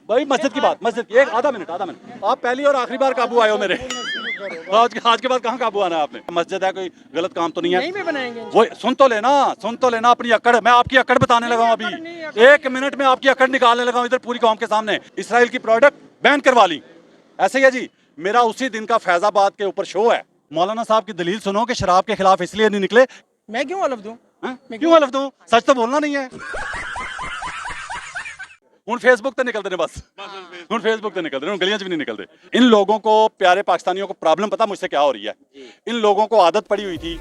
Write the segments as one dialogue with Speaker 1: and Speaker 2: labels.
Speaker 1: भाई मस्जिद की बात, मस्जिद की एक आधा मिनट आप पहली और आखिरी बार काबू आए हो मेरे। आज के बाद कहाँ काबू आना है आपने? मस्जिद है, कोई गलत काम तो नहीं है?
Speaker 2: नहीं में बनाएंगे
Speaker 1: वो सुन तो लेना अपनी अकड़। मैं आपकी अकड़ बताने लगा हूँ अभी, एक मिनट में आपकी अकड़ निकालने लगा हूँ इधर पूरी कौम के सामने। इसराइल की प्रोडक्ट बैन करवा ली, ऐसे ही है जी। मेरा उसी दिन का फैजाबाद के ऊपर शो है। मौलाना साहब की दलील सुनो कि शराब के खिलाफ इसलिए नहीं निकले।
Speaker 2: मैं क्यों हलफ दूं?
Speaker 1: क्यों हलफ दूं? सच तो बोलना नहीं है। हूँ फेसबुक तो निकलते ने, बस हूँ फेसबुक तो निकलते हैं, गलियां च भी नहीं निकलते। इन लोगों को, प्यारे पाकिस्तानियों को प्रॉब्लम पता मुझसे क्या हो रही है? इन लोगों को आदत पड़ी हुई थी।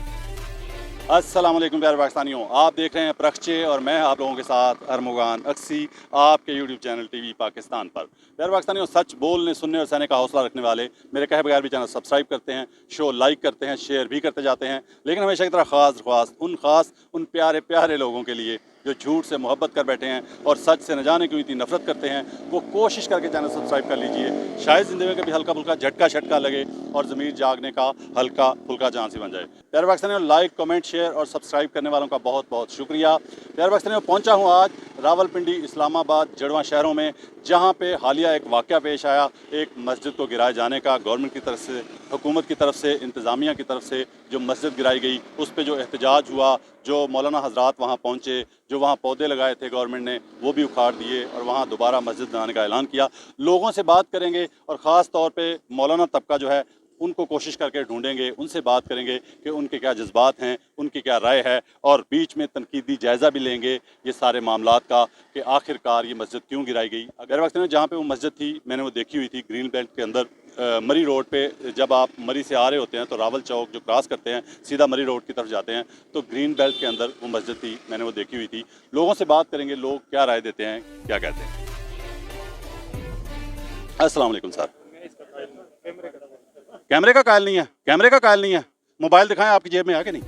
Speaker 1: अस्सलाम वालेकुम प्यारे पाकिस्तानियों, आप देख रहे हैं प्रखचे और मैं आप लोगों के साथ अरमुगान अक्सी आपके यूट्यूब चैनल टीवी पाकिस्तान पर। प्यारे पाकिस्तानियों, सच बोलने, सुनने और सहने का हौसला रखने वाले मेरे कहे बगैर भी चैनल सब्सक्राइब करते हैं, शो लाइक करते हैं, शेयर भी करते जाते हैं। लेकिन हमेशा की तरह ख़ास उन प्यारे प्यारे लोगों के लिए जो झूठ से मोहब्बत कर बैठे हैं और सच से न जाने क्यों इतनी नफरत करते हैं, वो कोशिश करके चैनल सब्सक्राइब कर लीजिए। शायद ज़िंदगी में कभी हल्का फुल्का झटका शटका लगे और ज़मीर जागने का हल्का फुल्का चांस ही बन जाए। प्यारे पाकिस्तानियों, लाइक, कमेंट, शेयर और सब्सक्राइब करने वालों का बहुत बहुत शुक्रिया। प्यारे पाकिस्तानियों, पहुंचा हूं आज रावलपिंडी, इस्लामाबाद, जड़वा शहरों में, जहां पे हालिया एक वाक़या पेश आया एक मस्जिद को गिराए जाने का। गवर्नमेंट की तरफ से, हुकूमत की तरफ से, इंतज़ामिया की तरफ से जो मस्जिद गिराई गई उस पर जो एहतजाज हुआ, जो मौलाना हजरात वहाँ पहुँचे, जो वहाँ पौधे लगाए थे गवर्नमेंट ने वो भी उखाड़ दिए और वहाँ दोबारा मस्जिद बनाने का ऐलान किया। लोगों से बात करेंगे और ख़ास तौर पे मौलाना तबका जो है उनको कोशिश करके ढूंढेंगे, उनसे बात करेंगे कि उनके क्या जज्बात हैं, उनकी क्या राय है, और बीच में तनकीदी जायज़ा भी लेंगे ये सारे मामलात का कि आखिरकार ये मस्जिद क्यों गिराई गई। अगर वक्त में जहाँ पे वो मस्जिद थी मैंने वो देखी हुई थी ग्रीन बेल्ट के अंदर, मरी रोड पे। जब आप मरी से आ रहे होते हैं तो रावल चौक जो क्रॉस करते हैं सीधा मरी रोड की तरफ जाते हैं तो ग्रीन बेल्ट के अंदर वो मस्जिद थी, मैंने वो देखी हुई थी। लोगों से बात करेंगे, लोग क्या राय देते हैं, क्या कहते हैं। अस्सलाम वालेकुम सर। कैमरे का कायल नहीं है, कैमरे का कायल नहीं है। मोबाइल दिखाएं, आपकी जेब में है कि नहीं?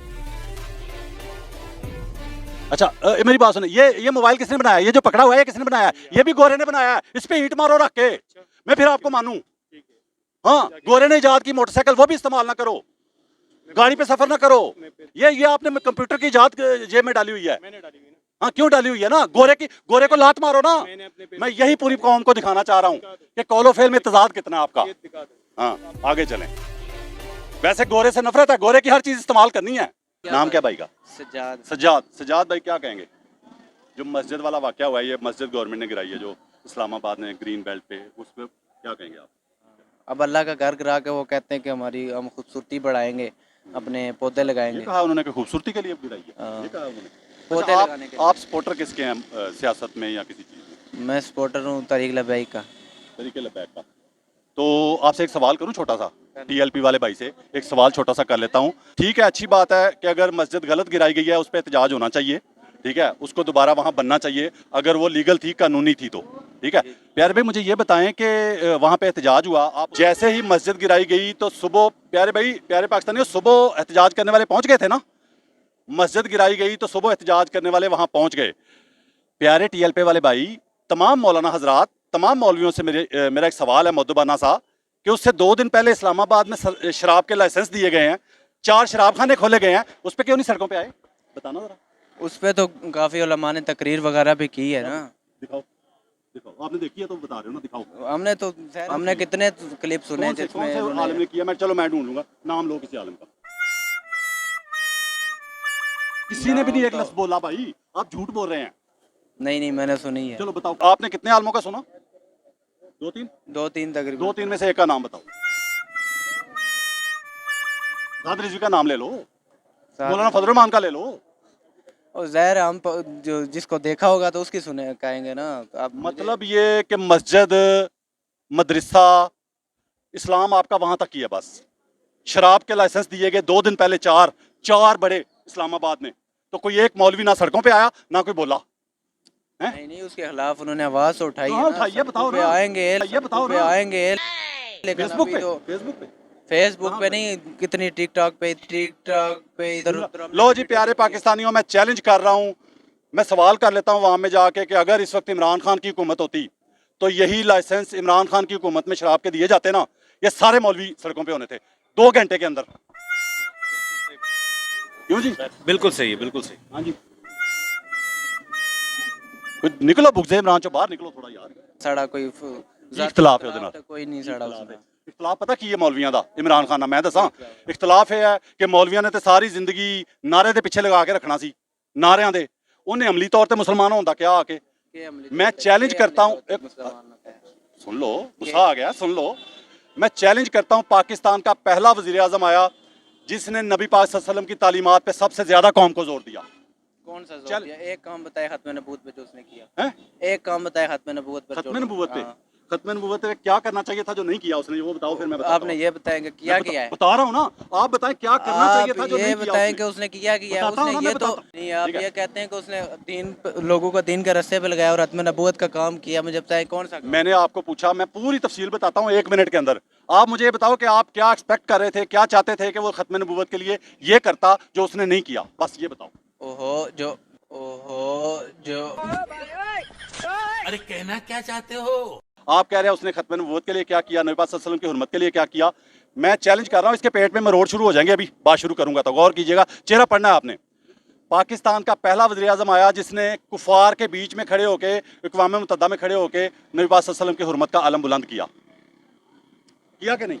Speaker 1: अच्छा, मेरी बात सुनिए, ये मोबाइल किसने बनाया? ये जो पकड़ा हुआ है ये किसने बनाया? ये भी गोरे ने बनाया है। इस पे ईंट मारो रख के, मैं फिर आपको मानूं? हाँ, गोरे ने इजाद की मोटरसाइकिल, वो भी इस्तेमाल ना करो, गाड़ी पे सफर ना करो। ये आपने कंप्यूटर की इजाद जेब में डाली हुई है। हाँ, क्यों डाली हुई है ना? गोरे को लात मारो ना। मैं यही पूरी कौम को दिखाना चाह रहा हूँ कि कौलो फेल में तजाद कितना है आपका। हाँ, आगे चलें। वैसे गोरे से नफरत है, गोरे की हर चीज इस्तेमाल करनी है। नाम क्या भाई का? सज्जाद भाई, क्या कहेंगे जो मस्जिद वाला वाकया हुआ है? ये मस्जिद गवर्नमेंट ने गिराई है जो इस्लामाबाद में ग्रीन बेल्ट पे, उस पर क्या कहेंगे आप?
Speaker 3: अब अल्लाह का घर गिरा के वो कहते हैं कि हम खूबसूरती बढ़ाएंगे, अपने पौधे लगाएंगे।
Speaker 1: ये कहा उन्होंने कि खूबसूरती के लिए गिराई है, ये कहा उन्होंने।
Speaker 3: पौधे
Speaker 1: अच्छा,
Speaker 3: लगाने के लिए।
Speaker 1: आप सपोर्टर किसके हैं सियासत में या किसी चीज़ में?
Speaker 3: मैं सपोर्टर हूँ तरीक लबैक का।
Speaker 1: तरीके लबैक का। तो आपसे एक सवाल करूं छोटा सा, टीएलपी वाले भाई से एक सवाल छोटा सा कर लेता हूं। ठीक है, अच्छी बात है कि अगर मस्जिद गलत गिराई गई है उस पर एहतजाज होना चाहिए, ठीक है, उसको दोबारा वहां बनना चाहिए अगर वो लीगल थी, कानूनी थी तो, ठीक है। प्यारे भाई मुझे ये बताएं कि वहां पे एहतजाज हुआ, आप जैसे ही मस्जिद गिराई गई तो सुबह, प्यारे पाकिस्तानियों, सुबह एहतजाज करने वाले पहुंच गए थे ना? मस्जिद गिराई गई तो सुबह एहतजाज करने वाले वहां पहुंच गए। प्यारे टीएलपी वाले भाई, तमाम मौलाना हजरात, तमाम मौलवियों से मेरा एक सवाल है मुद्दबाना सा, कि उससे 2 दिन पहले इस्लामाबाद में शराब के लाइसेंस दिए गए हैं, 4 शराब खाने खोले गए हैं, उस पर क्यों नहीं सड़कों पे आए? बताना जरा।
Speaker 3: उस पे तो काफ़ी उलमा ने तकरीर वगैरह भी की है ना।
Speaker 1: दिखाओ, आपने देखी है तो बता रहे हो ना, दिखाओ।
Speaker 3: हमने कितने क्लिप सुने
Speaker 1: कौन
Speaker 3: जिसमें
Speaker 1: से आलिम ने किया? चलो मैं ढूंढ लूंगा, नाम लो किसी आलिम का। किसी ने भी नहीं एक लफ्ज बोला भाई, आप झूठ बोल रहे हैं।
Speaker 3: नहीं मैंने सुनी है।
Speaker 1: चलो बताओ, आपने कितने आलमों का सुना?
Speaker 3: 2-3 तकरीबन।
Speaker 1: 2-3 में से एक का नाम बताओ। साद रिजवी का नाम ले लो, मौलाना फजल रहमान का ले लो।
Speaker 3: और ज़ाहिर हम जो जिसको देखा होगा तो उसकी सुने कहेंगे ना। आप
Speaker 1: मतलब ये कि मस्जिद, मदरसा, इस्लाम आपका वहां तक ही है बस। शराब के लाइसेंस दिए गए 2 दिन पहले, चार बड़े इस्लामाबाद में, तो कोई एक मौलवी ना सड़कों पे आया ना कोई बोला है?
Speaker 3: नहीं उसके खिलाफ उन्होंने आवाज़ उठाई है ना।
Speaker 1: उठाइए, बताओ ना।
Speaker 3: आएंगे,
Speaker 1: ये बताओ ना।
Speaker 3: आएंगे। लेकिन
Speaker 1: फेसबुक पे,
Speaker 3: तो फेसबुक पे नहीं, कितनी टिकटॉक पे इधर उधर।
Speaker 1: लो जी प्यारे पाकिस्तानियों, मैं चैलेंज कर रहा हूँ, मैं सवाल कर लेता हूँ वहां में जाके कि अगर इस वक्त इमरान खान की हुकूमत होती तो यही लाइसेंस इमरान खान की हुकूमत में शराब के दिए जाते ना, ये सारे मौलवी सड़कों पे होने थे 2 घंटे के अंदर। क्यों जी?
Speaker 4: बिल्कुल सही है, बिल्कुल सही।
Speaker 1: हाँ जी, कोई निकलो बुगजे इमरान चो बाहर निकलो थोड़ा यार
Speaker 3: साड़ा कोई
Speaker 1: इख्तलाफ है ਉਹਦੇ ਨਾਲ
Speaker 3: कोई नहीं साड़ा उसमें
Speaker 1: ਇਖਤਲਾਫ ਪਤਾ ਕੀ ਹੈ ਮੌਲਵੀਆਂ ਦਾ ਇਮਰਾਨ ਖਾਨ ਨਾਲ ਮੈਂ ਦੱਸਾਂ ਇਖਤਲਾਫ ਇਹ ਹੈ ਕਿ ਮੌਲਵੀਆਂ ਨੇ ਤੇ ਸਾਰੀ ਜ਼ਿੰਦਗੀ ਨਾਰੇ ਦੇ ਪਿੱਛੇ ਲਗਾ ਕੇ ਰੱਖਣਾ ਸੀ ਨਾਰਿਆਂ ਦੇ ਉਹਨੇ ਅਮਲੀ ਤੌਰ ਤੇ ਮੁਸਲਮਾਨ ਹੋਣ ਦਾ ਕਿਹਾ ਆ ਕੇ मैं चैलेंज करता हूं सुन लो गुस्सा आ गया सुन लो मैं चैलेंज करता हूं पाकिस्तान का पहला वजीर आजम आया जिसने नबी पाक सल्लल्लाहु अलैहि वसल्लम की तालीमात पे सबसे ज्यादा कौम को जोर दिया
Speaker 3: कौन सा जोर दिया? एक काम बताए खत्म नबूवत पे जो उसने किया
Speaker 1: है
Speaker 3: एक काम बताए खत्म नबूवत पे
Speaker 1: खत्म नबूवत पे खत्म नबूवत पे क्या करना चाहिए था जो नहीं किया उसने वो बताओ फिर मैं बताता
Speaker 3: आपने ये बताएंगे किया क्या है
Speaker 1: बता रहा हूँ ना आप बताएं क्या करना चाहिए था जो
Speaker 3: ये
Speaker 1: नहीं किया
Speaker 3: बताएं कि उसने किया क्या है उसने ये तो नहीं आप ये कहते हैं कि उसने दीन लोगों को दीन के रास्ते पे लगाया और खत्म नबूवत का काम किया मुझे बताएं कौन सा
Speaker 1: मैंने आपको पूछा मैं पूरी तफसील बताता हूँ 1 मिनट के अंदर आप मुझे ये बताओ कि आप क्या एक्सपेक्ट कर रहे थे क्या चाहते थे कि वो खत्म नबूवत के लिए ये करता जो उसने नहीं किया बस ये बताओ
Speaker 3: ओहो जो
Speaker 2: अरे कहना क्या चाहते हो?
Speaker 1: आप कह रहे हैं उसने खत्म नबूवत के लिए क्या किया नबी पाक सल्लल्लाहु अलैहि वसल्लम की हुर्मत के लिए क्या किया मैं चैलेंज कर रहा हूँ इसके पेट में मरोड़ शुरू हो जाएंगे अभी बात शुरू करूंगा तो गौर कीजिएगा चेहरा पढ़ना है आपने पाकिस्तान का पहला वज़ीर आज़म आया जिसने कुफार के बीच में खड़े होकर अक़वाम मुत्तहिदा में खड़े होकर नबी पाक सल्लल्लाहु अलैहि वसल्लम की हुर्मत का आलम बुलंद किया कि नहीं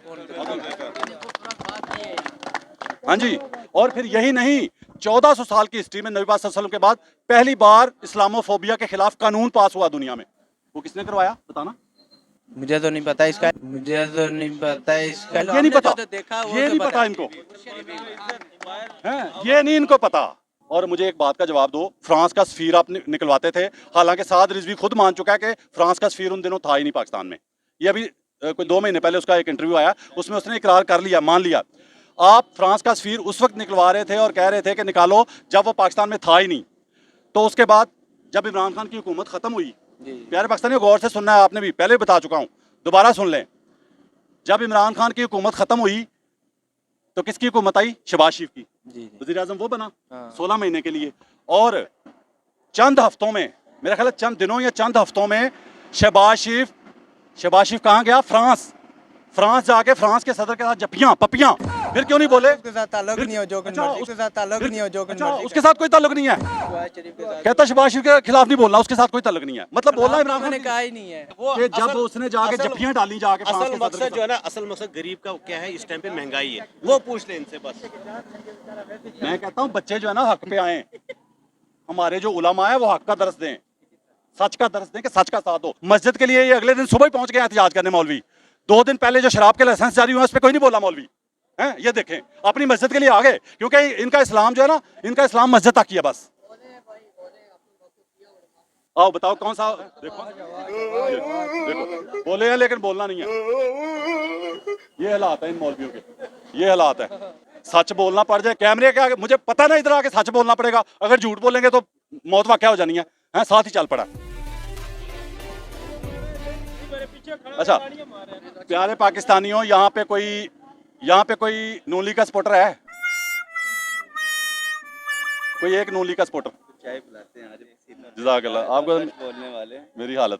Speaker 1: हाँ जी और फिर यही नहीं 1400 साल की हिस्ट्री में नबी पाक सल्लल्लाहु अलैहि वसल्लम के बाद पहली बार इस्लामोफोबिया के खिलाफ कानून पास हुआ दुनिया में वो किसने करवाया बताना
Speaker 3: मुझे तो नहीं पता इसका मुझे तो नहीं पता इसका
Speaker 1: ये नहीं पता
Speaker 3: जो देखा वो
Speaker 1: ये
Speaker 3: तो
Speaker 1: नहीं पता इनको हैं ये नहीं इनको पता और मुझे एक बात का जवाब दो फ्रांस का सफीर आप निकलवाते थे हालांकि साद रिजवी खुद मान चुका है कि फ्रांस का सफीर उन दिनों था ही नहीं पाकिस्तान में ये अभी कोई 2 महीने पहले उसका एक इंटरव्यू आया उसमें उसने इकरार कर लिया मान लिया आप फ्रांस का सफीर उस वक्त निकलवा रहे थे और कह रहे थे कि निकालो जब वो पाकिस्तान में था ही नहीं तो उसके बाद जब इमरान खान की हुकूमत ख़त्म हुई प्यारे पाकिस्तानी गौर से सुनना है आपने भी पहले बता चुका हूँ दोबारा सुन लें जब इमरान खान की हुकूमत ख़त्म हुई तो किसकी हुकूमत आई शहबाज शरीफ की वज़ीर आज़म वो बना 16 महीने के लिए और चंद हफ्तों में मेरा ख्याल है चंद दिनों या चंद हफ्तों में शहबाज शरीफ कहाँ गया फ्रांस जाके फ्रांस के सदर के साथ जपियां पपियां फिर क्यों नहीं बोले
Speaker 3: उसके साथ ताल्लुक नहीं हो जो उसके साथ ताल्लुक नहीं हो जो
Speaker 1: उसके साथ कोई ताल्लुक नहीं है कहता शहबाज शरीफ के खिलाफ नहीं बोलना उसके साथ कोई ताल्लुक नहीं है मतलब बोलना इमरान खान
Speaker 3: ने कहा ही नहीं है
Speaker 1: कि जब उसने जाके जपियां डाली जाके फ्रांस
Speaker 2: असल
Speaker 1: के सदर
Speaker 2: मकसद
Speaker 1: के
Speaker 2: जो है ना असल मकसद गरीब का क्या है इस टाइम पे महंगाई है वो पूछ ले इनसे बस
Speaker 1: साथ। मैं कहता हूँ बच्चे जो है ना हक पे आए हमारे जो उलमा है वो हक का दर्स दें सच का दर्स दें कि सच का साथ हो मस्जिद के लिए ये अगले दिन सुबह ही पहुंच गए एहतजाज करने मौलवी 2 दिन पहले जो शराब के लाइसेंस जारी हुए उस पर कोई नहीं बोला मौलवी हैं ये देखें अपनी मस्जिद के लिए आ गए क्योंकि इनका इस्लाम जो है ना इनका इस्लाम मस्जिद तक ही है बस आओ बताओ कौन सा देखो बोले हैं लेकिन बोलना नहीं है ये हालात है इन मौलवियों के ये हालात है सच बोलना पड़ जाए कैमरे के आगे मुझे पता ना इधर आके सच बोलना पड़ेगा अगर झूठ बोलेंगे तो मौत वाक़या हो जानी है हैं साथ ही चल पड़ा अच्छा प्यारे पाकिस्तानियों यहाँ पे कोई नूली का सपोर्टर है कोई एक नूली का सपोर्टर
Speaker 3: चाय पिलाते हैं आज
Speaker 1: जज़ाकल्लाह आपको
Speaker 3: बोलने वाले
Speaker 1: मेरी हालत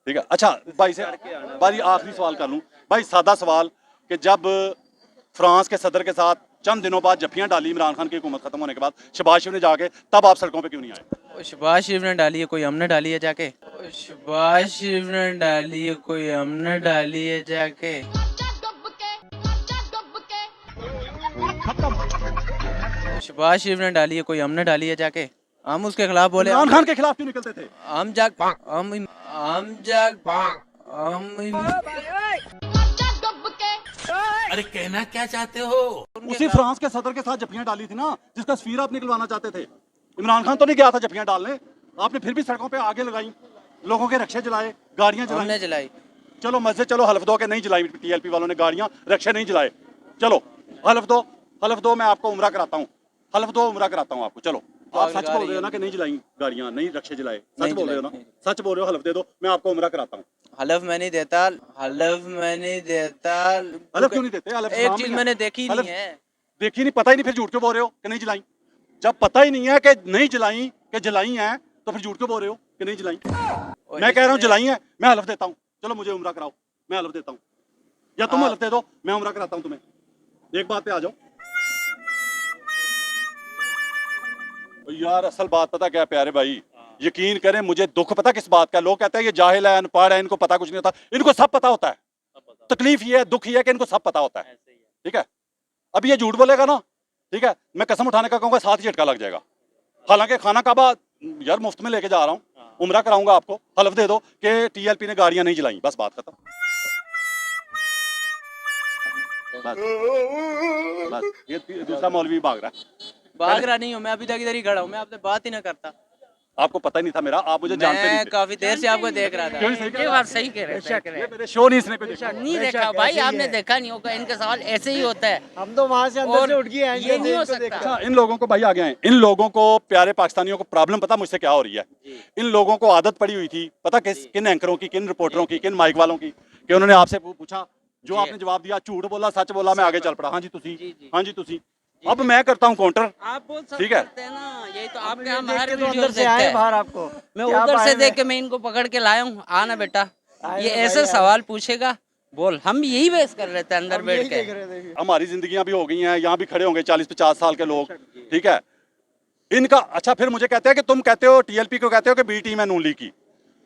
Speaker 1: ठीक है अच्छा भाई से भाई आखिरी सवाल कर लूँ भाई सादा सवाल कि जब फ्रांस के सदर के साथ चंद दिनों बाद जफियां डाली इमरान खान की हुकूमत खत्म होने के बाद शहबाज शरीफ ने जाके तब आप सड़कों पे क्यों नहीं आए
Speaker 3: शहबाज शरीफ ने डाली है कोई हमने डाली है जाके शहबाज शरीफ ने डाली है कोई हमने डाली है जाके शहबाज शरीफ ने डाली है कोई हमने डाली है जाके हम उसके खिलाफ बोले
Speaker 1: इमरान खान के खिलाफ क्यों निकलते थे
Speaker 2: अरे कहना क्या चाहते हो?
Speaker 1: उसी फ्रांस के सदर के साथ जफियां डाली थी ना जिसका तस्वीर आप निकलवाना चाहते थे इमरान खान तो नहीं गया था जफियां डालने आपने फिर भी सड़कों पे आगे लगाई लोगों के रक्षे जलाए गाड़ियां
Speaker 3: हमने
Speaker 1: जलाई
Speaker 3: जलाई
Speaker 1: चलो मस्जिद चलो हलफ दो के नहीं जलाई टीएलपी वालों ने गाड़ियां रक्षे नहीं जलाए चलो हलफ दो मैं आपको उम्रा कराता हूँ हलफ दो उम्रा कराता हूँ आपको चलो तो आप सच बोल रहे हो ना कि नहीं जलाई गाड़ियां नहीं रक्षे जलाए सच बोल रहे हो ना सच बोल रहे हो हलफ दे दो मैं आपको उम्रा कराता हूँ
Speaker 3: हलफ मैं नहीं देता
Speaker 1: हलफ क्यों नहीं देते हलफ
Speaker 3: एक चीज मैंने देखी नहीं है
Speaker 1: देखी नहीं पता ही नहीं फिर झूठ क्यों बोल रहे हो कि नहीं जलाई जब पता ही नहीं है कि नहीं जलाई कि जलाई है तो फिर झूठ क्यों बोल रहे हो कि नहीं जलाई मैं कह रहा हूँ जलाई है मैं हलफ देता हूँ चलो मुझे उम्रा कराओ मैं हलफ देता हूँ या तुम हलफ दे दो मैं उम्रा कराता हूँ तुम्हें एक बात पे आ जाओ यार असल बात पता क्या प्यारे भाई यकीन करें मुझे दुख पता किस बात का है? लोग कहते हैं ये जाहिल है, अनपढ़ है, इनको पता कुछ नहीं होता। इनको सब पता होता है। तकलीफ ये है, दुख ये है कि इनको सब पता होता है। ठीक है, अब ये झूठ बोलेगा ना, ठीक है, मैं कसम उठाने का कहूंगा 7 ही झटका लग जाएगा। हालांकि खाना काबा यार मुफ्त में लेके जा रहा हूँ, उम्रा कराऊंगा आपको, हलफ दे दो कि टीएलपी ने गाड़ियां नहीं जलाई, बस बात खत्म। बस ये दूसरा मौलवी भाग रहा है।
Speaker 3: भाग रहा नहीं हूँ मैं, अभी तक इधर ही खड़ा हूँ, मैं आपसे बात ही ना करता।
Speaker 1: आपको पता ही नहीं था मेरा, आप मुझे जानते नहीं
Speaker 3: मैं
Speaker 1: थे।
Speaker 3: काफी देर से आपको देख रहा
Speaker 1: क्यों
Speaker 3: था।
Speaker 1: सही
Speaker 4: ये बात सही कह रहे हैं।
Speaker 1: ये मेरे शो नहीं इसने कोई देखा।
Speaker 4: नहीं देखा भाई, आपने देखा नहीं होगा, इनका सवाल ऐसे ही होता है।
Speaker 5: हम तो वहाँ से अंदर से उठ गए हैं,
Speaker 4: ये नहीं हो
Speaker 5: इनको
Speaker 4: सकता।
Speaker 1: अच्छा, इन लोगों को भाई आ गए हैं, इन लोगों को प्यारे पाकिस्तानियों को प्रॉब्लम पता मुझसे क्या हो रही है? इन लोगों को आदत पड़ी हुई थी पता किन एंकरों की, किन रिपोर्टरों की, किन माइक वालों की, कि उन्होंने आपसे पूछा, जो आपने जवाब दिया, झूठ बोला सच बोला, मैं आगे चल पड़ा। हाँ जी तुसी, हाँ जी तुसी। अब मैं करता हूँ काउंटर।
Speaker 4: आप बोल सकते
Speaker 1: ठीक है।
Speaker 4: हैं ना, यही तो आपके
Speaker 5: हम
Speaker 4: हम
Speaker 5: देख
Speaker 4: हर
Speaker 5: के तो
Speaker 4: वीडियो
Speaker 5: अंदर से
Speaker 4: देखते
Speaker 5: आए
Speaker 4: हैं।
Speaker 5: बाहर आपको।
Speaker 4: मैं
Speaker 5: क्या
Speaker 4: उधर
Speaker 5: आए
Speaker 4: से
Speaker 5: हैं?
Speaker 4: देख के मैं इनको पकड़ के लाया हूँ। आना बेटा,
Speaker 5: आए
Speaker 4: ये
Speaker 5: हैं
Speaker 4: ऐसे
Speaker 5: भाई,
Speaker 4: सवाल पूछेगा, बोल। हम यही बहस कर रहे थे अंदर
Speaker 5: हम
Speaker 4: बैठ
Speaker 5: यही
Speaker 4: के।
Speaker 5: देख रहे थे।
Speaker 1: हमारी जिंदगियां भी हो गई हैं, यहाँ भी खड़े होंगे 40-50 साल के लोग। ठीक है, इनका अच्छा फिर मुझे कहते हैं कि तुम कहते हो टीएलपी को कहते हो कि बी टीम है नून लीग की।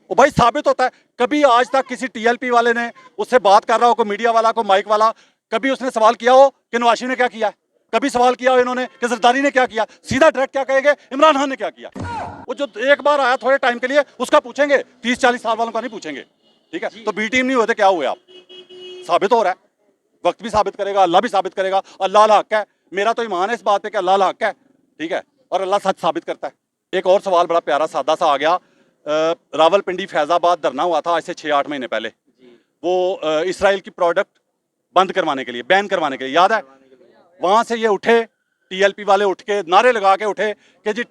Speaker 1: वो भाई साबित होता है, कभी आज तक किसी टीएलपी वाले ने उससे बात कर रहा हो, कोई मीडिया वाला, कोई माइक वाला, कभी उसने सवाल किया हो कि नवाज शरीफ ने क्या किया? कभी सवाल किया हो इन्होंने कि जरदारी ने क्या किया? सीधा डायरेक्ट क्या कहेंगे, इमरान खान ने क्या किया? वो जो एक बार आया थोड़े टाइम के लिए, उसका पूछेंगे, 30-40 साल वालों का नहीं पूछेंगे। ठीक है, तो बी टीम नहीं होते क्या हुए आप? साबित हो रहा है, वक्त भी साबित करेगा, अल्लाह भी साबित करेगा। अल्लाह अल हक है, मेरा तो ईमान है इस बात पे कि अल्लाह अल हक है। ठीक है, और अल्लाह सच साबित करता है। एक और सवाल बड़ा प्यारा सादा सा आ गया। रावलपिंडी फैजाबाद धरना हुआ था आज से 6-8 महीने पहले, वो इसराइल की प्रोडक्ट बंद करवाने के लिए, बैन करवाने के लिए, याद है? वहां से ये उठे, टीएलपी वाले उठ के नारे लगा के उठे कि जी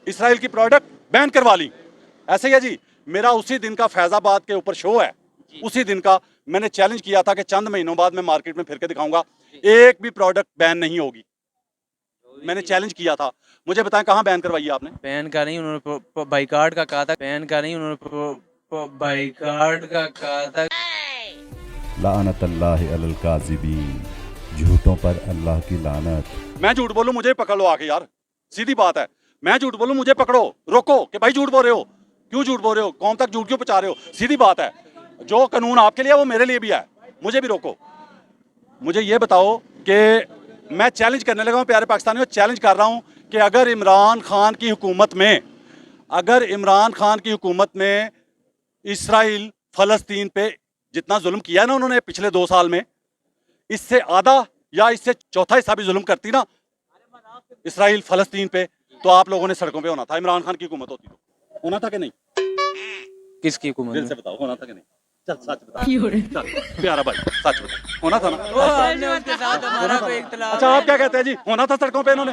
Speaker 1: इसराइल की प्रोडक्ट बैन करवा ली। ऐसे ही है जी, मेरा उसी दिन का फैजाबाद के ऊपर शो है, उसी दिन का मैंने चैलेंज किया था कि चंद महीनों बाद मैं मार्केट में फिर के दिखाऊंगा, एक भी प्रोडक्ट बैन नहीं होगी। मैंने चैलेंज किया था। मुझे बताएं कहाँ बैन करवाई है आपने?
Speaker 3: पैन का नहीं, उन्होंने बाइकाट का कहा था। पैन का नहीं, उन्होंने बाइकाट का कहा था।
Speaker 6: लानतल्लाहि अलल काज़िबीन, झूठों पर अल्लाह की लानत।
Speaker 1: मैं झूठ बोलूं मुझे पकड़ लो आके यार, सीधी बात है। मैं झूठ बोलूं मुझे पकड़ो, रोको कि भाई झूठ बोल रहे हो, क्यों झूठ बोल रहे हो, कौन तक झूठ क्यों पहुंचा रहे हो? सीधी बात है, जो कानून आपके लिए है वो मेरे लिए भी है, मुझे भी रोको। मुझे ये बताओ कि मैं चैलेंज करने लगा हूँ प्यारे पाकिस्तानियों, चैलेंज कर रहा हूँ कि अगर इमरान खान की हुकूमत में इसराइल फ़लस्तीन पे जितना जुल्म किया ना उन्होंने पिछले 2 साल में, इससे आधा या इससे चौथा हिस्सा भी जुल्म करती ना इसराइल फ़लस्तीन पे, तो आप लोगों ने सड़कों पे होना था। इमरान खान की हुकूमत होती तो होना था कि नहीं?
Speaker 3: किसकी हुकूमत
Speaker 1: दिल
Speaker 3: में?
Speaker 1: से बताओ, होना था कि नहीं? चल सच बता, चल प्यारा भाई सच बता, होना था ना?
Speaker 3: हमने उसके साथ हमारा कोई इख्तिलाफ
Speaker 1: अच्छा आप क्या कहते हैं जी, होना था सड़कों पे इन्होंने?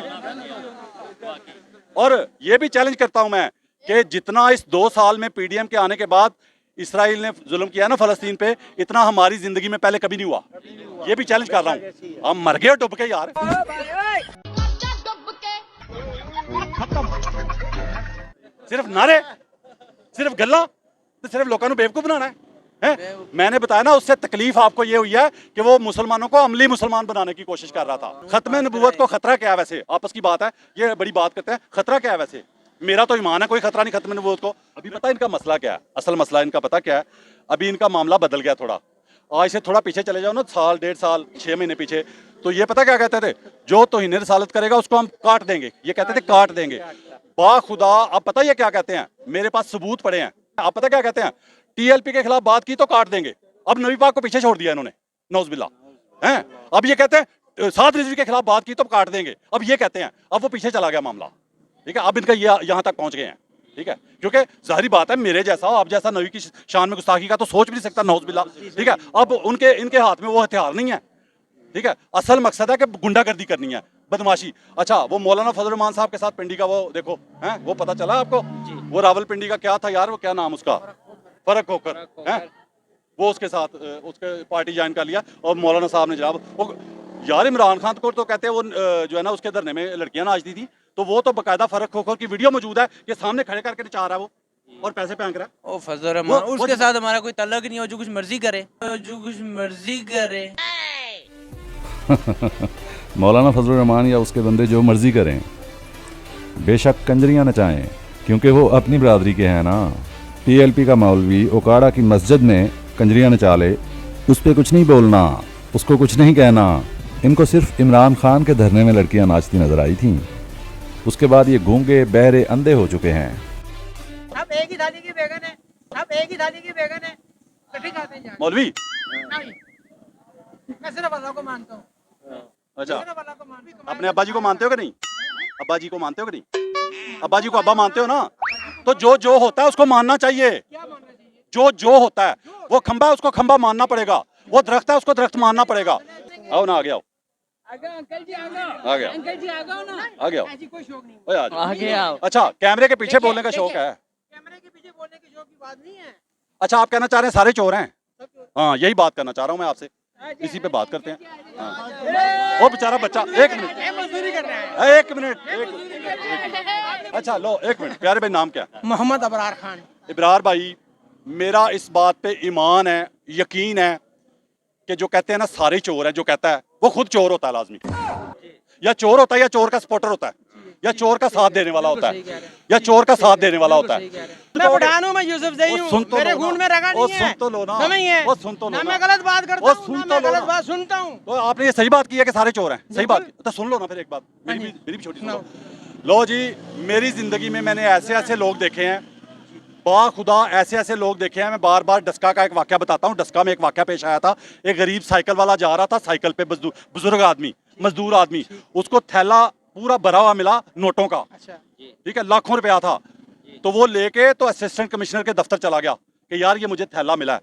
Speaker 1: और ये भी चैलेंज करता हूं मैं कि जितना इस 2 साल में पीडीएम के आने के बाद इसराइल ने जुल्म किया ना फ़लस्तीन पे, इतना हमारी जिंदगी में पहले कभी नहीं हुआ। ये भी चैलेंज कर रहा हूँ। हम मर गए डुब के यार। सिर्फ नारे, सिर्फ गल्ला, तो सिर्फ लोगों को बेवकूफ बनाना है? मैंने बताया ना, उससे तकलीफ आपको ये हुई है कि वो मुसलमानों को अमली मुसलमान बनाने की कोशिश कर रहा था। खत्म नबूवत को खतरा क्या है? वैसे आपस की बात है, ये बड़ी बात करते हैं, खतरा क्या है वैसे? मेरा तो ईमान है कोई खतरा नहीं खत्म नबूवत को। अभी पता है इनका मसला क्या है? असल मसला इनका पता क्या है? अभी इनका मामला बदल गया थोड़ा। आज से थोड़ा पीछे चले जाओ ना, साल 1.5 साल 6 महीने पीछे, तो ये पता क्या कहते थे? जो तौहीन रिसालत करेगा उसको हम काट देंगे, ये कहते थे काट देंगे। बा खुदा अब पता ये क्या कहते हैं? मेरे पास सबूत पड़े हैं। आप पता क्या कहते हैं? टीएलपी के खिलाफ बात की तो काट देंगे। अब नबी पाक को पीछे छोड़ दिया इन्होंने, नौज़बिल्लाह हैं। अब ये कहते हैं 7 रिजवी के खिलाफ बात की तो काट देंगे, अब ये कहते हैं। अब वो पीछे चला गया मामला, ठीक है? अब इनका ये यहाँ तक पहुंच गए हैं, ठीक है? क्योंकि जाहिर बात है, मेरे जैसा आप जैसा नबी की शान में गुस्ताखी का तो सोच भी नहीं सकता, नौज़बिल्लाह, ठीक है? अब इनके हाथ में वो हथियार नहीं है, ठीक है? असल मकसद है कि गुंडागर्दी करनी है, बदमाशी। अच्छा, वो मौलाना फजल रहमान साहब के साथ पिंडी का वो देखो हैं, वो पता चला आपको? वो रावलपिंडी का क्या था यार, वो क्या नाम उसका, फर्क होकर हैं, वो उसके साथ उसके पार्टी ज्वाइन कर लिया। और मौलाना साहब ने जनाब वो यार इमरान खान को तो कहते हैं वो जो है ना उसके धरने में लड़कियां नाचती थी, तो वो तो बाकायदा फर्क होकर की वीडियो मौजूद है, ये सामने खड़े करके नचा रहा है वो, और पैसे फेंक रहा है।
Speaker 3: ओ फजल रहमान, उसके साथ हमारा कोई तल्लक नहीं हो, जो कुछ मर्जी करे, जो कुछ मर्जी करे।
Speaker 6: मौलाना फजल रहमान या उसके बंदे जो मर्जी करें, बेशक कंजरियां नचाएं, क्योंकि वो अपनी बरादरी के हैं ना। पीएलपी का मौलवी ओकाड़ा की मस्जिद में कंजरियां नचा ले, उस पर कुछ नहीं बोलना, उसको कुछ नहीं कहना। इनको सिर्फ इमरान खान के धरने में लड़कियां नाचती नजर आई थीं। उसके बाद ये गूंगे बहरे अंधे हो चुके हैं।
Speaker 5: सब एक ही थाली की बैगन है, सब एक ही थाली की बैगन है, कटी खाते हैं
Speaker 1: मौलवी
Speaker 5: नहीं, मैं सिर्फ अल्लाह को मानता हूँ।
Speaker 1: अच्छा,
Speaker 5: सिर्फ अल्लाह को मानता हूँ।
Speaker 1: अपने अब्बा जी को मानते हो कि नहीं? अब्बा जी को मानते हो कि नहीं? अब्बा जी को अब्बा मानते हो ना? तो जो जो होता है उसको मानना चाहिए।
Speaker 5: क्या मानना चाहिए?
Speaker 1: जो जो होता है, वो खंबा है उसको खंबा मानना पड़ेगा, वो दरख्त है उसको दरख्त मानना पड़ेगा। आओ ना, आगे आओ,
Speaker 5: अंकल जी आ गए,
Speaker 1: आ गया,
Speaker 5: अंकल जी आ गए ना,
Speaker 1: आ गया।
Speaker 5: ऐसी कोई शौक नहीं।
Speaker 1: ओए आ जाओ।
Speaker 4: आगे आओ।
Speaker 1: अच्छा, कैमरे के पीछे बोलने का शौक है।
Speaker 5: कैमरे के पीछे बोलने की शौक की बात नहीं है।
Speaker 1: अच्छा, आप कहना चाह रहे हैं सारे चोर हैं? हाँ, यही बात करना चाह रहा हूँ मैं आपसे, इसी पे बात करते हैं। हाँ। वो बेचारा बच्चा, एक मिनट,
Speaker 5: मजदूरी कर रहे हैं।
Speaker 1: एक मिनट, एक। अच्छा लो, एक मिनट। प्यारे भाई, नाम क्या है?
Speaker 5: मोहम्मद अबरार खान।
Speaker 1: इब्रार भाई, मेरा इस बात पे ईमान है, यकीन है कि जो कहते हैं ना सारे चोर हैं, जो कहता है वो खुद चोर होता है लाजमी। या चोर होता है, या चोर का सपोर्टर होता है, या चोर का साथ देने वाला होता है, या चोर का साथ देने वाला होता है।
Speaker 5: मैं पठान हूँ, मैं यूसुफ जई हूँ,
Speaker 1: सुन तो
Speaker 5: मेरे
Speaker 1: लो ना।
Speaker 5: खून में रगा
Speaker 1: वो
Speaker 5: नहीं है।
Speaker 1: सुन तो लो ना।
Speaker 5: ना नहीं है।
Speaker 1: वो सुन तो लो
Speaker 5: ना
Speaker 1: ना।
Speaker 5: मैं गलत बात
Speaker 1: वो
Speaker 5: करता हूँ,
Speaker 1: सुन
Speaker 5: ना
Speaker 1: तो
Speaker 5: मैं
Speaker 1: लो
Speaker 5: गलत
Speaker 1: ना।
Speaker 5: बात सुनता हूँ।
Speaker 1: तो आपने ये सही बात की है कि सारे चोर हैं, सही बात की। तो सुन लो ना फिर एक बात, मेरी भी छोटी सुन लो। लो जी, मेरी जिंदगी में मैंने ऐसे ऐसे लोग देखे हैं, बाखुदा ऐसे ऐसे लोग देखे हैं। मैं बार बार डस्का का एक वाकया बताता हूँ। डस्का में एक वाकया पेश आया था। एक गरीब साइकिल वाला जा रहा था, साइकिल पे बुजुर्ग आदमी, मजदूर आदमी, उसको थैला पूरा भरा हुआ मिला नोटों का, ठीक है, लाखों रुपया था। तो वो लेके तो असिस्टेंट कमिश्नर के दफ्तर चला गया कि यार ये मुझे थैला मिला है।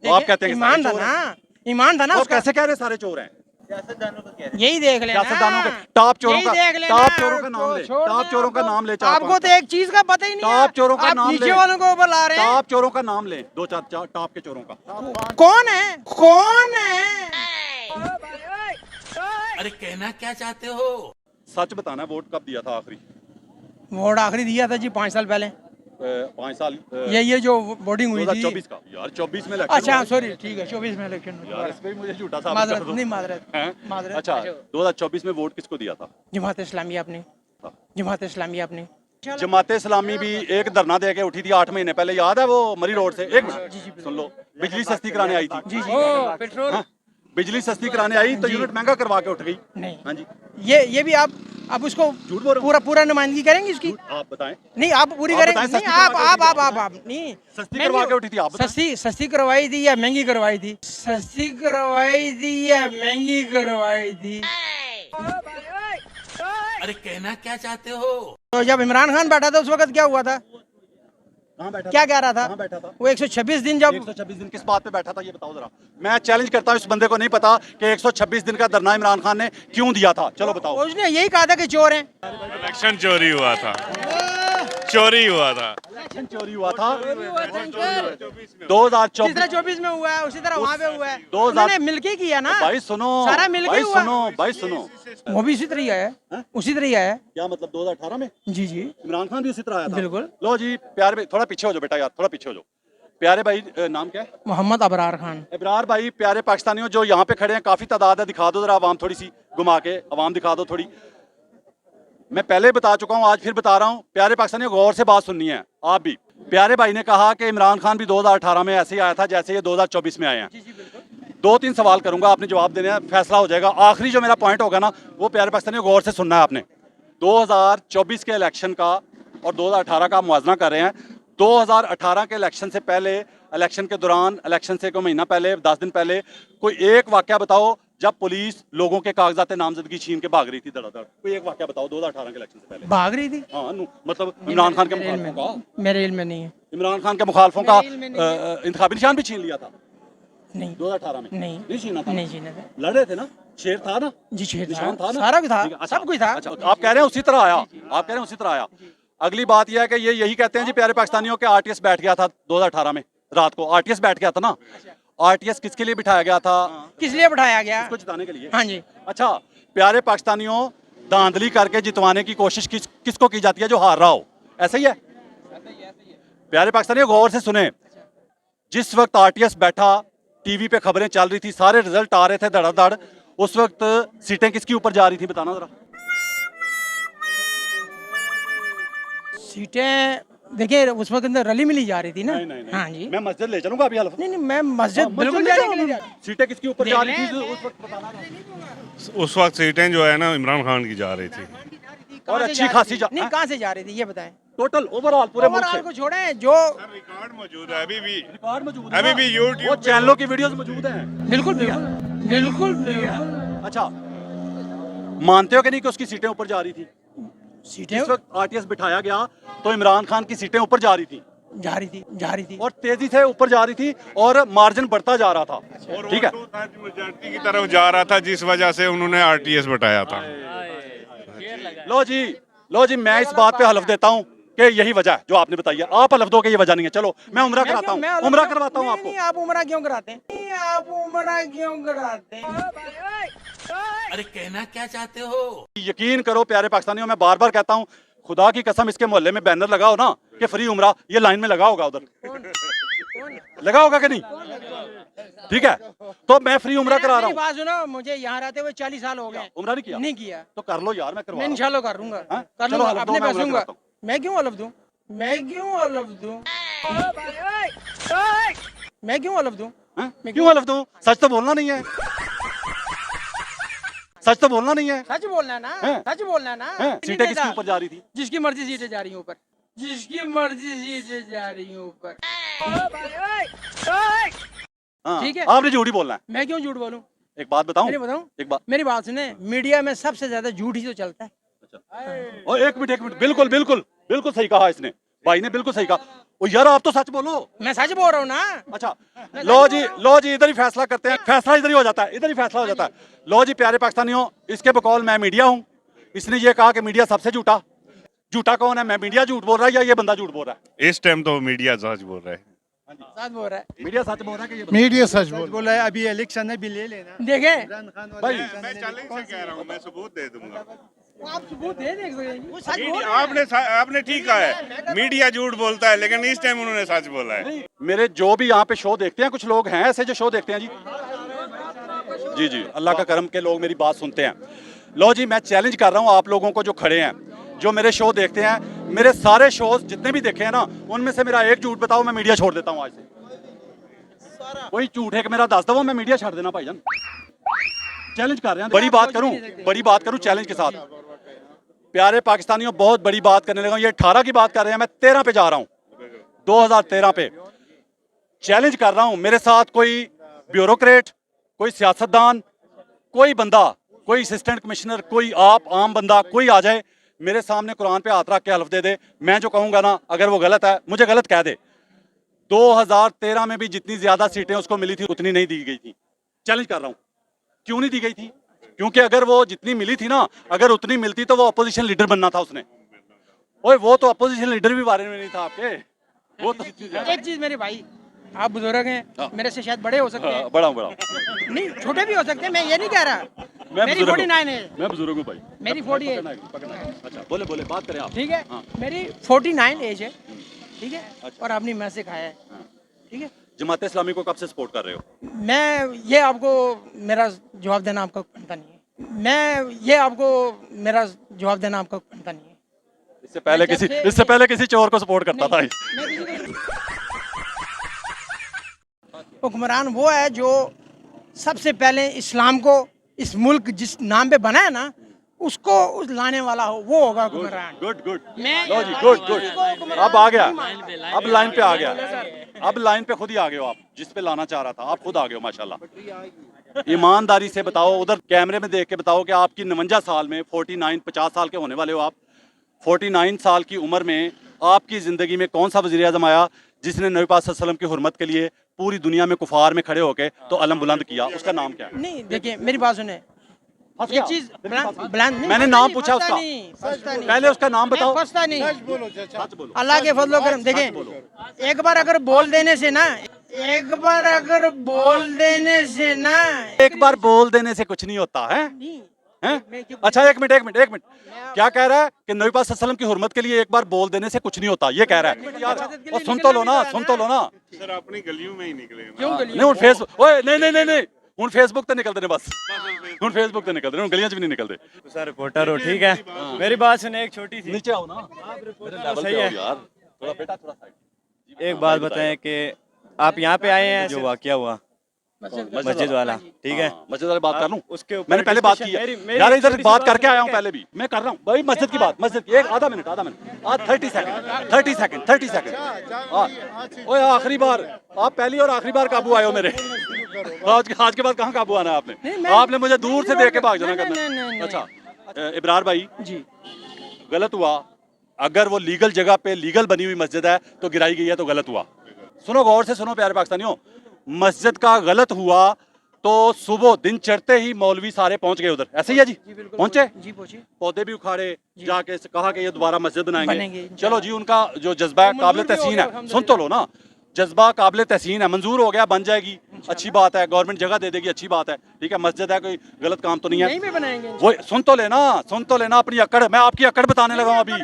Speaker 1: तो आप कहते हैं कि
Speaker 5: ईमान
Speaker 1: सारे
Speaker 5: था
Speaker 1: चोर हैं।
Speaker 5: ना, ईमान था ना
Speaker 1: तो
Speaker 5: उसका।
Speaker 1: कैसे कह रहे हैं सारे चोर हैं?
Speaker 5: यही देख लेना,
Speaker 1: सियासतदानों के टॉप चोरों का,
Speaker 5: यही देख लेना।
Speaker 1: टॉप चोरों का नाम ले,
Speaker 5: छोड़
Speaker 1: टॉप
Speaker 5: दे
Speaker 1: चोरों का
Speaker 5: आपको।
Speaker 1: नाम ले। चार
Speaker 5: आपको
Speaker 1: पांच
Speaker 5: तो एक चीज का पता ही नहीं है।
Speaker 1: टॉप चोरों का
Speaker 5: आप
Speaker 1: नाम
Speaker 5: नीचे
Speaker 1: ले।
Speaker 5: वालों को ऊपर ला रहे हैं।
Speaker 1: टॉप चोरों का नाम ले, दो चार टॉप के चोरों का।
Speaker 5: कौन है, कौन है?
Speaker 2: अरे कहना क्या चाहते हो?
Speaker 1: सच बताना, वोट कब दिया था आखिरी?
Speaker 5: वोट आखिरी दिया था जी 5 साल पहले।
Speaker 1: 5 साल।
Speaker 5: ये जो वोटिंग हुई थी
Speaker 1: 2024 का यार, 24 में इलेक्शन
Speaker 5: अच्छा
Speaker 1: हुआ।
Speaker 5: सॉरी, ठीक है, 24 में इलेक्शन
Speaker 1: यार इस पे भी मुझे झूठा साबित
Speaker 5: माजरत
Speaker 1: कर दो।
Speaker 5: नहीं, माजरत
Speaker 1: हैं?
Speaker 5: माजरत।
Speaker 1: अच्छा, 2024 में वोट किसको दिया था?
Speaker 5: जमात इस्लामिया अपनी, जमात इस्लामिया अपनी।
Speaker 1: जमात इस्लामी भी एक धरना दे के उठी थी 8 महीने पहले, याद है वो मरी रोड से? एक मिनट सुन लो, बिजली सस्ती कराने आई थी।
Speaker 5: जी जी।
Speaker 1: हाँ, बिजली सस्ती कराने आई तो यूनिट महंगा करवा के उठ गई।
Speaker 5: नहीं,
Speaker 1: हाँ जी,
Speaker 5: ये भी आप उसको
Speaker 1: झूठ बोल रहे हो।
Speaker 5: पूरा नुमाइंदगी करेंगे इसकी?
Speaker 1: आप बताएं।
Speaker 5: नहीं, आप पूरी
Speaker 1: आप
Speaker 5: करेंगे?
Speaker 1: बताएं,
Speaker 5: नहीं,
Speaker 1: सस्ती करवा के
Speaker 5: आप नहीं,
Speaker 1: सस्ती करवा के उठी थी, आप बताएं।
Speaker 5: सस्ती करवाई थी या महंगी करवाई थी? सस्ती करवाई थी या महंगी करवाई थी?
Speaker 2: अरे कहना क्या चाहते हो?
Speaker 5: तो जब इमरान खान बैठा था उस वक्त क्या हुआ था?
Speaker 1: कहाँ बैठा
Speaker 5: क्या
Speaker 1: था?
Speaker 5: कह रहा था?
Speaker 1: कहाँ बैठा था?
Speaker 5: वो 126 दिन जब
Speaker 1: 126 दिन किस बात पे बैठा था ये बताओ जरा। मैं चैलेंज करता हूँ, इस बंदे को नहीं पता कि 126 दिन का धरना इमरान खान ने क्यों दिया था। चलो बताओ।
Speaker 5: उसने यही कहा था कि चोर हैं।
Speaker 7: इलेक्शन चोरी हुआ था, चोरी हुआ था।
Speaker 1: इलेक्शन चोरी हुआ था 2024
Speaker 5: जिस तरह 24 में हुआ है उसी तरह वहाँ पे हुआ है।
Speaker 1: 2000
Speaker 5: उन्होंने मिलके किया ना।
Speaker 1: भाई सुनो,
Speaker 5: सारा मिलके
Speaker 1: भाई
Speaker 5: हुआ।
Speaker 1: सुनो, भाई सुनो।
Speaker 5: वो भी उसी तरह ही आया है, उसी तरह ही आया है।
Speaker 1: क्या मतलब 2018 में
Speaker 5: जी जी
Speaker 1: इमरान खान भी उसी तरह आया था?
Speaker 5: बिल्कुल।
Speaker 1: लो जी प्यारे भाई, थोड़ा पीछे हो जाओ बेटा यार, थोड़ा पीछे हो जाओ। प्यारे भाई, नाम क्या है?
Speaker 5: मोहम्मद अबरार खान।
Speaker 1: इब्रार भाई, प्यारे पाकिस्तानियों जो यहाँ पे खड़े हैं, काफी तादाद है, दिखा दो जरा आवाम, थोड़ी सी घुमा के आवाम दिखा दो थोड़ी। मैं पहले बता चुका हूँ, आज फिर बता रहा हूँ, प्यारे पाकिस्तानियों गौर से बात सुननी है आप भी। प्यारे भाई ने कहा कि इमरान खान भी 2018 में ऐसे ही आया था जैसे ये 2024 में आए हैं। 2-3 सवाल करूंगा, आपने जवाब देने हैं, फैसला हो जाएगा। आखिरी जो मेरा पॉइंट होगा ना, वो प्यारे पाकिस्तानियों गौर से सुनना है आपने। 2024 के इलेक्शन का और 2018 का मुआवजा कर रहे हैं। 2018 के इलेक्शन से पहले, इलेक्शन के दौरान, इलेक्शन से कोई महीना पहले, 10 दिन पहले, कोई एक वाकया बताओ जब पुलिस लोगों के कागजात नामजदगी छीन के भाग रही थी धड़ाधड़। कोई एक वाकया बताओ 2018 के इलेक्शन से पहले।
Speaker 5: भाग रही थी?
Speaker 1: हाँ, मतलब इमरान खान के मुखालफों का,
Speaker 5: मेरे इल्म में नहीं है।
Speaker 1: इमरान खान के मुखालफों का इंतखाबी निशान भी छीन लिया था
Speaker 5: नहीं
Speaker 1: 2018 में?
Speaker 5: नहीं
Speaker 1: छीना था?
Speaker 5: नहीं छीना था।
Speaker 1: लड़ रहे थे ना, शेर था ना,
Speaker 5: जी शेर
Speaker 1: निशान था ना,
Speaker 5: सारा कुछ था,
Speaker 1: ठीक है, अच्छा,
Speaker 5: सब कुछ था।
Speaker 1: अच्छा, आप कह रहे हैं उसी तरह आया, आप कह रहे हैं उसी तरह आया। अगली बात यह है कि ये यही कहते हैं जी प्यारे पाकिस्तानियों के आरटीएस बैठ गया था 2018 में, रात को आरटीएस बैठ गया था ना। आरटीएस किसके लिए बिठाया गया था?
Speaker 5: किस लिए बिठाया गया?
Speaker 1: इसको जिताने के लिए।
Speaker 5: हाँ जी।
Speaker 1: अच्छा, प्यारे पाकिस्तानियों, धांधली करके जितवाने की कोशिश किसको की जाती है? जो हार रहा हो। ऐसा ही है प्यारे पाकिस्तानियों, गौर से सुने। जिस वक्त आरटीएस बैठा, टीवी पे खबरें चल रही थी, सारे रिजल्ट आ रहे थे धड़ाधड़, उस वक्त सीटें किसकी ऊपर जा रही थी बताना जरा।
Speaker 5: सीटें देखिए उस वक्त अंदर रली मिली जा रही थी ना।
Speaker 1: नहीं।
Speaker 5: हाँ जी।
Speaker 1: मैं मस्जिद ले चलूंगा अभी हल्फ।
Speaker 5: नहीं मैं मस्जिद बिल्कुल जाने के लिए जा-
Speaker 1: सीटें किसके ऊपर जा रही थी उस वक्त बताना था।
Speaker 7: उस वक्त सीटें जो है ना इमरान खान की जा रही थी।
Speaker 1: और
Speaker 5: कहाँ से
Speaker 1: अच्छी
Speaker 5: जा रही
Speaker 1: खासी
Speaker 5: थी?
Speaker 1: जा-
Speaker 5: नहीं कहाँ से जा रही थी ये बताएं।
Speaker 1: टोटल ओवरऑल पूरे मुल्क
Speaker 5: ओवरऑल
Speaker 1: से
Speaker 5: को छोड़ें जो
Speaker 7: रिकॉर्ड मौजूद है अभी भी।
Speaker 1: रिकॉर्ड मौजूद है
Speaker 7: अभी
Speaker 1: ना।
Speaker 7: भी YouTube
Speaker 1: वो चैनलों की वीडियोस मौजूद हैं।
Speaker 5: बिल्कुल बिल्कुल बिल्कुल
Speaker 1: अच्छा मानते हो कि नहीं कि उसकी सीटें ऊपर जा रही थी?
Speaker 5: सीटें
Speaker 1: इस वक्त आरटीएस बिठाया गया तो इमरान खान की सीटें ऊपर जा रही थी
Speaker 5: जा रही थी
Speaker 1: और तेजी से ऊपर जा रही थी और मार्जिन बढ़ता जा रहा था।
Speaker 7: और
Speaker 1: ठीक है,
Speaker 7: वो तो मेजॉरिटी की तरफ जा रहा था जिस वजह से उन्होंने आरटीएस बताया था।
Speaker 1: लो जी मैं इस बात पे हलफ देता हूँ कि यही वजह है जो आपने बताई है। आप हलफ दो कि ये वजह नहीं है। चलो मैं उम्रा कराता हूँ, उम्रा करवाता हूँ आपको।
Speaker 5: नहीं आप उम्रा क्यों कराते हैं? नहीं आप उम्रा क्यों कराते हैं?
Speaker 1: यकीन करो प्यारे पाकिस्तानियों, मैं बार बार कहता हूँ खुदा की कसम इसके मोहल्ले में बैनर लगाओ ना कि फ्री उम्रा, ये लाइन में लगा होगा उधर लगा होगा कि नहीं? ठीक है तो मैं फ्री उम्रा करा रहा
Speaker 5: मेरी
Speaker 1: हूँ।
Speaker 5: बात सुनो, मुझे यहाँ रहते हुए 40 साल हो गए।
Speaker 1: उम्रा नहीं किया?
Speaker 5: नहीं किया
Speaker 1: तो कर लो यार, मैं करवा
Speaker 5: मैं
Speaker 1: रहा हूँ।
Speaker 5: इंशाल्लाह कर लूंगा
Speaker 1: हाँ?
Speaker 5: कर
Speaker 1: चलो
Speaker 5: लूंगा
Speaker 1: हलफ दो,
Speaker 5: अपने
Speaker 1: मैं
Speaker 5: पैसे
Speaker 1: उम्रा
Speaker 5: दूंगा।
Speaker 1: कराता हूँ।
Speaker 5: मैं क्यों हलफ दूं? मैं क्यों हलफ दूं? मैं क्यों हलफ दूं?
Speaker 1: हैं? क्यों हलफ दूं? सच तो बोलना नहीं है। सच तो बोलना नहीं है।
Speaker 5: सच बोलना है ना,
Speaker 1: हैं?
Speaker 5: सच बोलना है ना।
Speaker 1: हैं?
Speaker 5: नहीं
Speaker 1: सीटें
Speaker 5: देता।
Speaker 1: किसके ऊपर जा रही थी?
Speaker 5: जिसकी मर्जी सीटें जा रही हैं ऊपर, जिसकी मर्जी सीटें जा रही हैं ऊपर।
Speaker 1: हाँ,
Speaker 5: ठीक है।
Speaker 1: आपने झूठ ही बोलना है।
Speaker 5: मैं क्यों झूठ बोलूं?
Speaker 1: एक बात बताऊं?
Speaker 5: मेरी बताऊं?
Speaker 1: एक बात।
Speaker 5: मेरी बात सुने, मीडिया में सबसे ज्यादा झूठ ही तो चलता है।
Speaker 1: और एक मिनट बिल्कुल बिल्कुल बिल्कुल सही कहा इसने, भाई ने बिल्कुल सही कहा। ओ यार आप तो सच बोलो।
Speaker 5: मैं सच बोल रहा हूँ ना।
Speaker 1: अच्छा लो जी इधर ही फैसला करते हैं। फैसला इधर ही हो जाता है, इधर ही फैसला हो जाता है। लो जी प्यारे पाकिस्तानियों, इसके बकौल मैं मीडिया हूँ। इसने ये कहा कि मीडिया सबसे झूठा। झूठा कौन है? मैं मीडिया झूठ बोल रहा है या ये बंदा झूठ बोल रहा है?
Speaker 7: इस टाइम तो मीडिया सच बोल रहा है।
Speaker 5: सच बोल रहा है।
Speaker 1: मीडिया सच बोल रहा है कि ये
Speaker 8: मीडिया सच बोला है। अभी इलेक्शन है भी ले लेना।
Speaker 5: देखें
Speaker 1: भाई
Speaker 7: मैं चैलेंज से कह रहा हूँ, मैं सबूत दे दूंगा।
Speaker 5: आप सबूत दे देख सकते हैं। वो सच बोल रहे हैं।
Speaker 7: आपने ठीक कहा है, मीडिया झूठ बोलता है, लेकिन इस टाइम उन्होंने सच बोला है।
Speaker 1: मेरे जो भी यहाँ पे शो देखते हैं, कुछ लोग हैं ऐसे जो शो देखते हैं जी जी अल्लाह का करम के लोग मेरी बात सुनते हैं। लो जी मैं चैलेंज कर रहा हूँ आप लोगों को जो खड़े हैं, जो मेरे शो देखते हैं, मेरे सारे शोज जितने भी देखे हैं ना, उनमें से मेरा एक झूठ बताओ, मैं मीडिया छोड़ देता हूँ आज से। कोई झूठ है कि मेरा दस दो, मैं मीडिया छोड़ देना भाईजान। चैलेंज कर रहे हैं, बड़ी बात करूं चैलेंज के साथ। प्यारे पाकिस्तानियों बहुत बड़ी बात करने लगा हूं। ये 18 की बात कर रहे हैं, मैं 13 पे जा रहा हूं, 2013 पे चैलेंज कर रहा हूं। मेरे साथ कोई ब्यूरोक्रेट, कोई सियासतदान, कोई बंदा, कोई असिस्टेंट कमिश्नर, कोई आप आम बंदा, कोई आ जाए मेरे सामने कुरान पे हाथ रख के हल्फ दे दे, मैं जो कहूंगा ना अगर वो गलत है मुझे गलत कह दे। 2013 में भी जितनी ज्यादा सीटें उसको मिली थी उतनी नहीं दी गई थी। चैलेंज कर रहा हूं। क्यों नहीं दी गई थी? क्योंकि अगर वो जितनी मिली थी ना, अगर उतनी मिलती तो वो अपोजिशन लीडर बनना था उसने। ओए वो तो अपोजिशन लीडर भी बारे में नहीं था आपके। वो तो
Speaker 5: एक चीज मेरे भाई, आप बुजुर्ग हैं, मेरे से शायद बड़े हो सकते हैं,
Speaker 1: बड़ा
Speaker 5: नहीं छोटे भी हो सकते हैं, मैं ये नहीं कह रहा। मेरी 49 है।
Speaker 1: मैं बुजुर्ग हूँ भाई।
Speaker 5: मेरी 40 है।
Speaker 1: अच्छा बोले बात करें आप।
Speaker 5: ठीक है
Speaker 1: हाँ।
Speaker 5: मेरी 49 एज है। ठीक है
Speaker 1: अच्छा।
Speaker 5: और आपने मैं से खाया है। ठीक है
Speaker 1: जमात इस्लामी को कब से सपोर्ट कर रहे हो?
Speaker 5: मैं ये आपको मेरा जवाब देना आपका बनता नहीं है। मैं ये आपको मेरा जवाब देना आपका बनता नहीं है।
Speaker 1: इससे पहले किसी चोर को सपोर्ट करता था।
Speaker 5: हुक्मरान वो है जो सबसे पहले इस्लाम को इस मुल्क जिस नाम पे बना है ना, उसको उस लाने वाला हो, वो होगा हुक्मरान।
Speaker 1: गुड
Speaker 5: मैं-
Speaker 1: लो जी गुड अब आ गया, अब लाइन पे आ गया, अब लाइन पे खुद ही आ गए हो आप, जिस पे लाना चाह रहा था आप खुद आ गए हो माशाल्लाह। ईमानदारी से बताओ, उधर कैमरे में देख के बताओ कि आपकी 49 साल में 49 50 साल के होने वाले हो आप, 49 साल की उम्र में आपकी ज़िंदगी में कौन सा वज़ीर आज़म आया जिसने नबी पाक सल्लल्लाहु अलैहि वसल्लम की हुर्मत के लिए पूरी दुनिया में कुफार में खड़े होके तो अलम बुलंद किया? उसका नाम क्या है?
Speaker 5: नहीं देखिए मेरी बात सुने,
Speaker 1: फंस
Speaker 5: एक
Speaker 1: गया?
Speaker 5: चीज बुलंद नहीं,
Speaker 1: मैंने
Speaker 5: फंसता
Speaker 1: नाम
Speaker 5: नहीं,
Speaker 1: पूछा
Speaker 5: फंसता
Speaker 1: उसका।
Speaker 5: नहीं, फंसता नहीं।
Speaker 1: पहले उसका नाम बताओ।
Speaker 5: मैं फंसता नहीं।
Speaker 1: सच बोलो।
Speaker 5: अल्लाह के फजलो करम देखें, एक बार अगर बोल देने से ना, एक बार अगर बोल देने से ना,
Speaker 1: एक बार बोल देने से कुछ नहीं होता है, हैं? अच्छा एक मिनट क्या कह रहा है कि नबी पाक सल्लल्लाहु अलैहि वसल्लम की हुर्मत के लिए एक बार बोल देने से कुछ नहीं होता, ये कह रहा है यार। और सुन तो लो ना
Speaker 7: सर अपनी गलियों में ही निकले।
Speaker 5: क्यों गली?
Speaker 1: नहीं फेसबुक, ओए नहीं ਹੁਣ ਫੇਸਬੁੱਕ ਤੇ ਨਿਕਲਦੇ ਨੇ ਬਸ ਹੁਣ ਫੇਸਬੁੱਕ ਤੇ ਨਿਕਲਦੇ ਨੇ ਹੁਣ ਗਲੀਆਂ 'ਚ ਵੀ ਨਹੀਂ ਨਿਕਲਦੇ
Speaker 8: सर रिपोर्टर हो ठीक है मेरी बात सुने एक छोटी सी
Speaker 1: नीचे आओ ना मेरे लेवल
Speaker 8: सही
Speaker 1: पे
Speaker 8: है।
Speaker 1: आओ यार थोड़ा बेटा थोड़ा साइड
Speaker 8: एक बात बताएं कि आप यहाँ पे आए हैं जो वाकया हुआ मस्जिद वाला ठीक है
Speaker 1: मस्जिद वाले बात कर लूं
Speaker 8: उसके ऊपर
Speaker 1: मैंने पहले बात की है
Speaker 8: मेरी
Speaker 1: यार
Speaker 8: एक
Speaker 1: इधर
Speaker 8: छोटी सी
Speaker 1: बात करके आया हूं
Speaker 8: है।
Speaker 1: पहले भी मैं कर रहा हूं भाई मस्जिद की बात मस्जिद की एक आधा मिनट आज 30 सेकंड 30 सेकंड ओए आखिरी बार आप पहली और आखिरी बार काबू आए हो मेरे आज के बाद कहाँ काबू आना है आपने आपने मुझे दूर से देख के भाग जाना करना अच्छा इब्रार भाई
Speaker 5: जी
Speaker 1: गलत हुआ अगर वो लीगल जगह पे लीगल बनी हुई मस्जिद है तो गिराई गई है तो गलत हुआ सुनो गौर से सुनो प्यारे पाकिस्तानियों मस्जिद का गलत हुआ तो सुबह दिन चढ़ते ही मौलवी सारे पहुंच गए उधर ऐसे ही है जी पहुंचे
Speaker 5: जी पहुंची
Speaker 1: पौधे भी उखाड़े जाके कहा कि ये दोबारा मस्जिद
Speaker 5: बनेंगे,
Speaker 1: बनाएंगे चलो जी उनका जो जज्बा है काबिल तहसीन है सुन तो लो ना जज्बा काबिल तहसीन है मंजूर हो गया बन जाएगी अच्छी बात है गवर्नमेंट जगह दे देगी अच्छी बात है ठीक है मस्जिद है कोई गलत काम तो नहीं
Speaker 5: यहीं
Speaker 1: है
Speaker 5: पे बनाएंगे
Speaker 1: वो सुन तो लेना अपनी अकड़ मैं आपकी अकड़ बताने लगा हूं अभी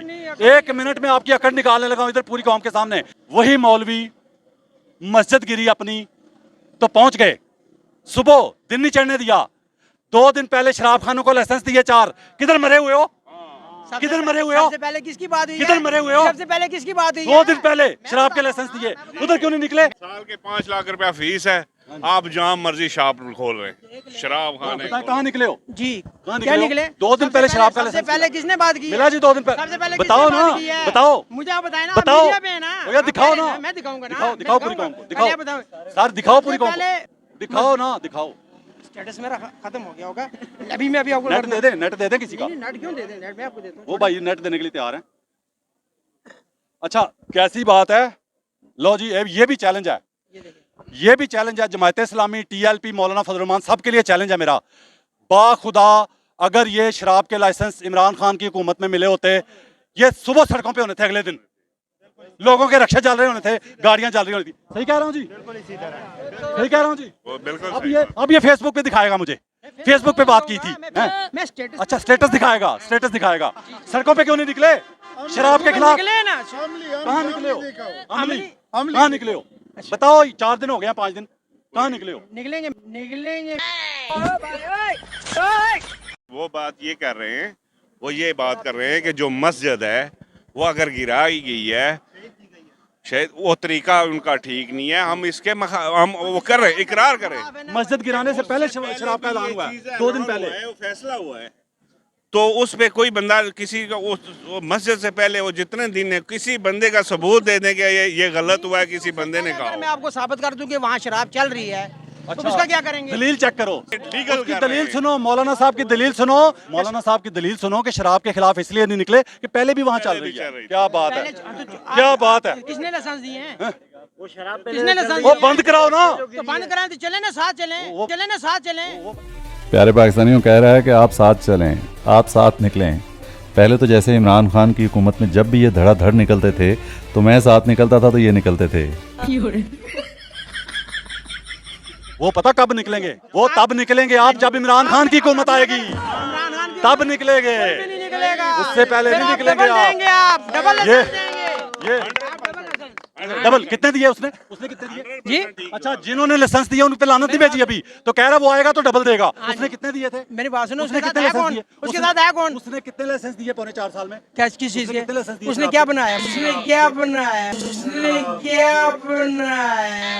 Speaker 1: 1 मिनट में आपकी अकड़ निकालने लगा हूं इधर पूरी कौम के सामने वही मौलवी मस्जिद गिरी अपनी तो पहुंच गए सुबह दिन नहीं चढ़ने दिया 2 दिन पहले शराब खानों को लाइसेंस दिए 4 किधर मरे हुए हो किधर मरे हुए हो
Speaker 5: सबसे पहले किसकी बात हुई
Speaker 1: किधर मरे हुए हो
Speaker 5: सबसे पहले किसकी बात हुई
Speaker 1: 2 दिन पहले शराब के लाइसेंस दिए उधर क्यों नहीं निकले
Speaker 7: साल के 5 लाख रुपया फीस है आप जहाँ मर्जी शॉप खोल रहे हैं शराब खाने
Speaker 1: बताएं कहाँ निकले हो
Speaker 5: जी
Speaker 1: कहाँ
Speaker 5: क्या
Speaker 1: निकले
Speaker 5: निकले
Speaker 1: हो? 2 दिन पहले शराब का
Speaker 5: सबसे
Speaker 1: लाइसेंस
Speaker 5: पहले किसने बात की
Speaker 1: मिला जी 2 दिन
Speaker 5: सबसे
Speaker 1: पहले
Speaker 5: पहले
Speaker 1: बताओ
Speaker 5: किसने
Speaker 1: ना
Speaker 5: बात की है?
Speaker 1: बताओ
Speaker 5: मुझे आप बताए ना
Speaker 1: बताओ
Speaker 5: मीडिया पे है ना
Speaker 1: भैया दिखाओ ना
Speaker 5: मैं दिखाऊंगा ना
Speaker 1: दिखाओ
Speaker 5: मैं
Speaker 1: दिखाओ पूरी कौम को दिखाओ
Speaker 5: पहले बताओ
Speaker 1: सर दिखाओ पूरी कौम
Speaker 5: पहले
Speaker 1: को दिखाओ ना दिखाओ
Speaker 5: स्टेटस मेरा खत्म हो गया होगा अभी मैं अभी आपको
Speaker 1: नेट दे दे किसी का
Speaker 5: नेट क्यों दे दें नेट मैं आपको देता हूँ
Speaker 1: वो भाई नेट देने के लिए तैयार हैं अच्छा कैसी बात है लो जी ये भी चैलेंज है ये भी चैलेंज है जमायत इस्लामी टीएलपी मौलाना फजल रहमान सबके लिए चैलेंज है मेरा बाखुदा अगर ये शराब के लाइसेंस इमरान खान की हुकूमत में मिले होते ये सुबह सड़कों पे होने थे अगले दिन लोगों के रक्षे चल रहे होने थे गाड़ियां चल रही होनी थी सही कह रहा हूँ जी सही कह रहा हूँ जी
Speaker 7: वो बिल्कुल
Speaker 1: अब
Speaker 7: सही
Speaker 1: ये फेसबुक पे दिखाएगा मुझे फेसबुक पे बात की थी हैं?
Speaker 5: मैं स्टेटस
Speaker 1: अच्छा स्टेटस दिखाएगा सड़कों पे क्यों नहीं निकले शराब के खिलाफ
Speaker 5: निकले ना
Speaker 1: कहाँ निकले हो अमली कहाँ निकले हो बताओ 4 दिन हो गया 5 दिन कहाँ निकले हो
Speaker 5: निकलेंगे
Speaker 7: वो बात ये कर रहे हैं वो ये बात कर रहे हैं कि जो मस्जिद है वो अगर गिराई गई है शायद वो तरीका उनका ठीक नहीं है हम इसके हम वो कर रहे हैं इकरार करें
Speaker 1: मस्जिद गिराने से पहले शराब का ऐलान हुआ है 2 दिन पहले
Speaker 7: वो फैसला हुआ है तो उस पे कोई बंदा किसी का वो मस्जिद से पहले वो जितने दिन है किसी बंदे का सबूत दे दें कि ये गलत हुआ है किसी बंदे ने कहा
Speaker 5: अगर मैं
Speaker 7: हो।
Speaker 5: आपको साबित कर दूं कि वहाँ शराब चल रही है तो उसका क्या करेंगे
Speaker 1: दलील चेक करो
Speaker 7: लीगल
Speaker 1: उसकी
Speaker 7: कर
Speaker 1: दलील
Speaker 7: रहे हैं।
Speaker 1: सुनो मौलाना साहब की दलील सुनो कि शराब के खिलाफ इसलिए नहीं निकले कि पहले भी वहाँ चल रही है क्या बात है क्या बात है
Speaker 5: किसने लाइसेंस दिए हैं किसने लाइसेंस
Speaker 1: वो बंद कराओ ना
Speaker 5: तो बंद कराएं तो चले ना साथ चलें
Speaker 6: प्यारे पाकिस्तानियों कह रहा है कि आप साथ चलें आप साथ निकलें पहले तो जैसे इमरान खान की हुकूमत में जब भी ये धड़ाधड़ निकलते थे तो मैं साथ निकलता था तो ये निकलते थे
Speaker 1: वो पता कब निकलेंगे वो तब निकलेंगे आप जब इमरान खान की हुकूमत आएगी
Speaker 5: इमरान खान की
Speaker 1: तब निकलेंगे
Speaker 5: नहीं निकलेगा
Speaker 1: उससे पहले नहीं निकलेंगे
Speaker 5: डबल देंगे आप डबल
Speaker 1: ये
Speaker 5: लाइसेंस देंगे
Speaker 1: ये डबल कितने दिए उसने कितने दिए
Speaker 5: जी
Speaker 1: अच्छा जिन्होंने लाइसेंस दिया उन पे लानत नहीं भेजी अभी तो कह रहा वो आएगा तो डबल देगा उसने कितने दिए थे
Speaker 5: मेरी बात सुनो
Speaker 1: उसने
Speaker 5: उसके साथ
Speaker 1: कितने
Speaker 5: है
Speaker 1: लाइसेंस
Speaker 5: कौन
Speaker 1: दिए
Speaker 5: उसके साथ है कौन
Speaker 1: उसने कितने लाइसेंस दिए पौने 4 साल में
Speaker 5: क्या किस चीज
Speaker 1: उसने कितने लाइसेंस
Speaker 5: के
Speaker 1: दिए
Speaker 5: उसने
Speaker 1: शराब
Speaker 5: क्या
Speaker 1: के?
Speaker 5: बनाया उसने क्या बनाया